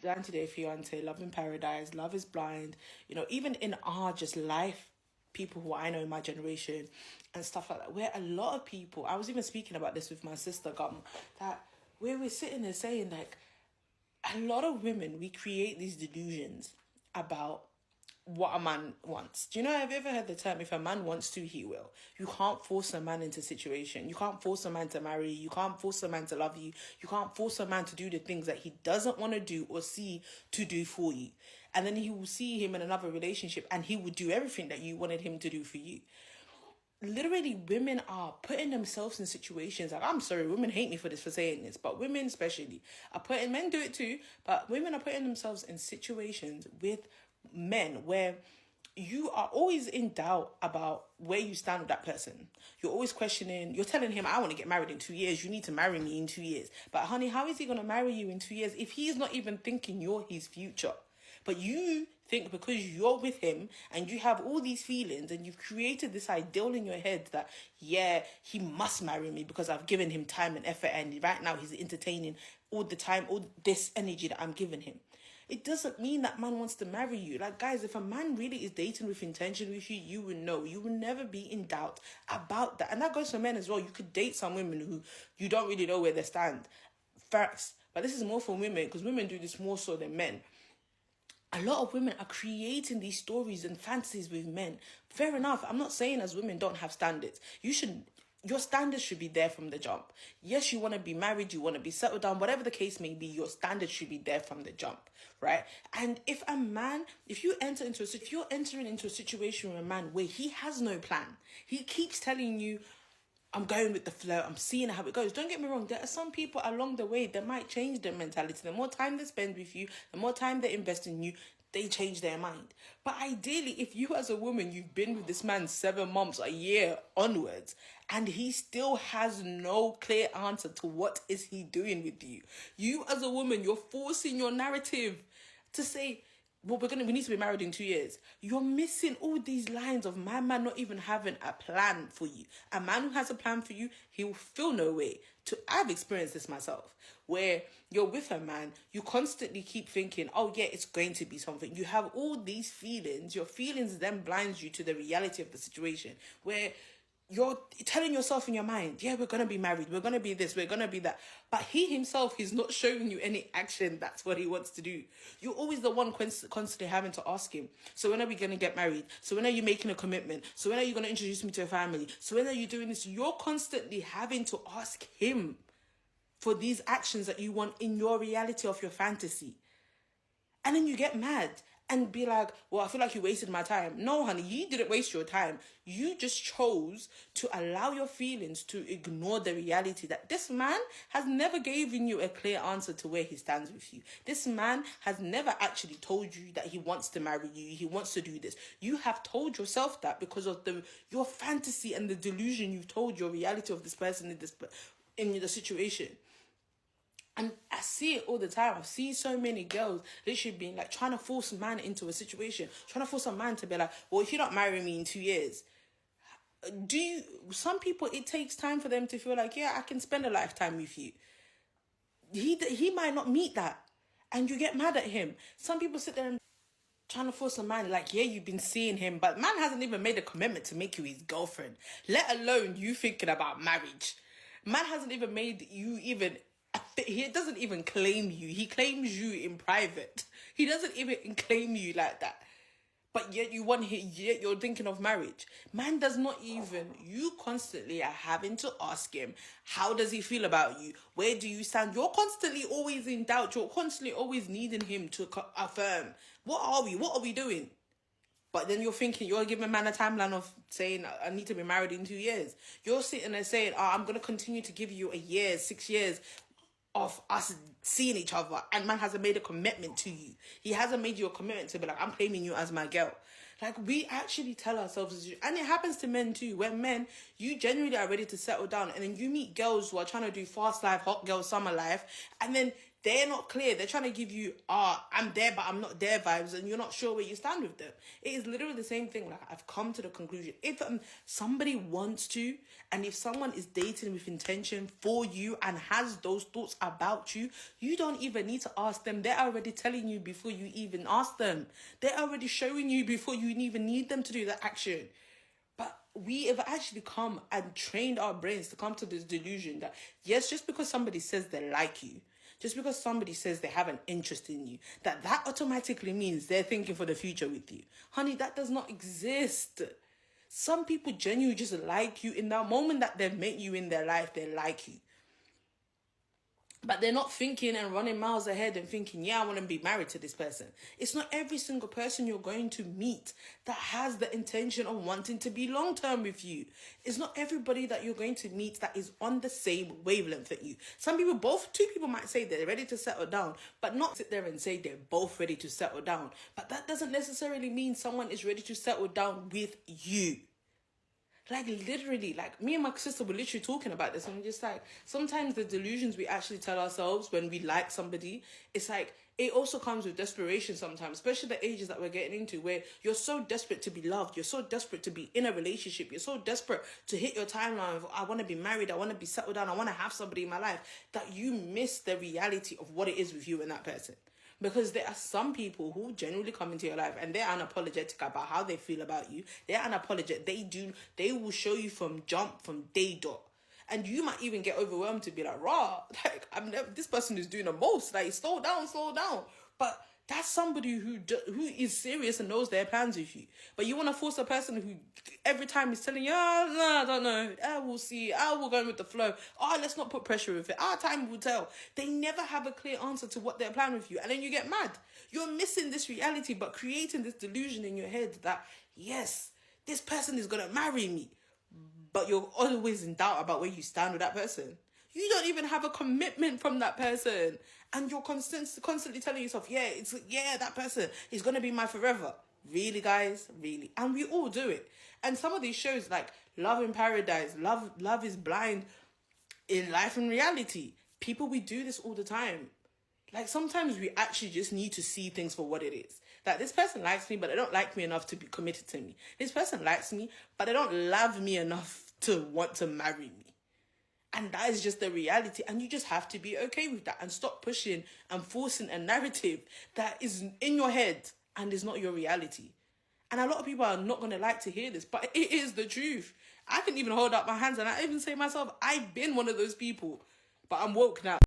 90 Day Fiance, Love in Paradise, Love is Blind, even in our just life, people who I know in my generation and stuff like that, where a lot of people, I was even speaking about this with my sister, that where we're sitting there saying, like, a lot of women, we create these delusions about what a man wants. Do you know, have you ever heard the term, if a man wants to, he will? You can't force a man into a situation. You can't force a man to marry you. You can't force a man to love you. You can't force a man to do the things that he doesn't want to do or see to do for you. And then you will see him in another relationship and he would do everything that you wanted him to do for you. Literally, women are putting themselves in situations, like, I'm sorry, women hate me for saying this, but women especially are putting, men do it too, but women are putting themselves in situations with men where you are always in doubt about where you stand with that person. You're always questioning, you're telling him, I want to get married in 2 years, you need to marry me in 2 years. But honey, how is he going to marry you in 2 years if he's not even thinking you're his future? But you think because you're with him and you have all these feelings and you've created this ideal in your head that, yeah, he must marry me because I've given him time and effort and right now he's entertaining all the time, all this energy that I'm giving him. It doesn't mean that man wants to marry you. Like, guys, if a man really is dating with intention with you, you will know. You will never be in doubt about that. And that goes for men as well. You could date some women who you don't really know where they stand. Facts. But this is more for women because women do this more so than men. A lot of women are creating these stories and fantasies with men. Fair enough. I'm not saying as women don't have standards. Your standards should be there from the jump. Yes, you want to be married, you want to be settled down, whatever the case may be, your standards should be there from the jump, right? And if you're entering into a situation with a man where he has no plan, he keeps telling you, I'm going with the flow, I'm seeing how it goes. Don't get me wrong, there are some people along the way that might change their mentality. The more time they spend with you, the more time they invest in you, they change their mind. But ideally, if you as a woman, you've been with this man 7 months, a year onwards, and he still has no clear answer to what is he doing with you. You as a woman, you're forcing your narrative to say, well, we need to be married in 2 years. You're missing all these lines of my man not even having a plan for you. A man who has a plan for you, he will feel no way. I've experienced this myself, where you're with a man, you constantly keep thinking, oh yeah, it's going to be something. You have all these feelings. Your feelings then blinds you to the reality of the situation, where you're telling yourself in your mind, yeah, we're going to be married, we're going to be this, we're going to be that. But he himself, he's not showing you any action. That's what he wants to do. You're always the one constantly having to ask him, so when are we going to get married? So when are you making a commitment? So when are you going to introduce me to a family? So when are you doing this? You're constantly having to ask him for these actions that you want in your reality of your fantasy. And then you get mad and be like, well, I feel like you wasted my time. No, honey, you didn't waste your time. You just chose to allow your feelings to ignore the reality that this man has never given you a clear answer to where he stands with you. This man has never actually told you that he wants to marry you. He wants to do this. You have told yourself that because of your fantasy and the delusion you've told your reality of this person in the situation. And I see it all the time. I see so many girls literally being like trying to force a man into a situation, trying to force a man to be like, well, if you don't marry me in 2 years, some people, it takes time for them to feel like, yeah, I can spend a lifetime with you. He might not meet that. And you get mad at him. Some people sit there and trying to force a man, like, yeah, you've been seeing him, but man hasn't even made a commitment to make you his girlfriend, let alone you thinking about marriage. Man hasn't even made you he doesn't even claim you. He claims you in private. He doesn't even claim you like that. But yet yet you're thinking of marriage. Man does not even, you constantly are having to ask him, how does he feel about you? Where do you stand? You're constantly always in doubt. You're constantly always needing him to affirm. What are we? What are we doing? But then you're thinking, you're giving a man a timeline of saying, I need to be married in 2 years. You're sitting there saying, I'm going to continue to give you a year, 6 years of us seeing each other, and man hasn't made a commitment to you. He hasn't made you a commitment to be like, I'm claiming you as my girl. Like, we actually tell ourselves, and it happens to men too, when men, you genuinely are ready to settle down, and then you meet girls who are trying to do fast life, hot girl summer life, and then they're not clear. They're trying to give you, I'm there, but I'm not there vibes, and you're not sure where you stand with them. It is literally the same thing. Like, I've come to the conclusion, if somebody wants to, and if someone is dating with intention for you and has those thoughts about you, you don't even need to ask them. They're already telling you before you even ask them. They're already showing you before you even need them to do the action. But we have actually come and trained our brains to come to this delusion that, yes, just because somebody says they like you, just because somebody says they have an interest in you, that automatically means they're thinking for the future with you. Honey, that does not exist. Some people genuinely just like you. In that moment that they've met you in their life, they like you. But they're not thinking and running miles ahead and thinking, yeah, I want to be married to this person. It's not every single person you're going to meet that has the intention of wanting to be long-term with you. It's not everybody that you're going to meet that is on the same wavelength that you. Two people might say they're ready to settle down, but not sit there and say they're both ready to settle down. But that doesn't necessarily mean someone is ready to settle down with you. Like, literally, like, me and my sister were literally talking about this, and we're just like, sometimes the delusions we actually tell ourselves when we like somebody, it's like, it also comes with desperation sometimes, especially the ages that we're getting into, where you're so desperate to be loved, you're so desperate to be in a relationship, you're so desperate to hit your timeline of, I want to be married, I want to be settled down, I want to have somebody in my life, that you miss the reality of what it is with you and that person. Because there are some people who genuinely come into your life and they're unapologetic about how they feel about you. They're unapologetic. They will show you from day dot. And you might even get overwhelmed to be like, like, this person is doing the most. Like, slow down. But that's somebody who is serious and knows their plans with you. But you want to force a person who every time is telling you, no, I don't know, we'll see, we'll go with the flow, let's not put pressure with it, time will tell. They never have a clear answer to what they're planning with you. And then you get mad. You're missing this reality, but creating this delusion in your head that, yes, this person is going to marry me. But you're always in doubt about where you stand with that person. You don't even have a commitment from that person. And you're constantly telling yourself, that person is going to be my forever. Really, guys? Really? And we all do it. And some of these shows like Love in Paradise, Love is Blind, In Life and Reality, we do this all the time. Like, sometimes we actually just need to see things for what it is. That this person likes me, but they don't like me enough to be committed to me. This person likes me, but they don't love me enough to want to marry me. And that is just the reality. And you just have to be okay with that and stop pushing and forcing a narrative that is in your head and is not your reality. And a lot of people are not going to like to hear this, but it is the truth. I can even hold up my hands and I even say myself, I've been one of those people, but I'm woke now.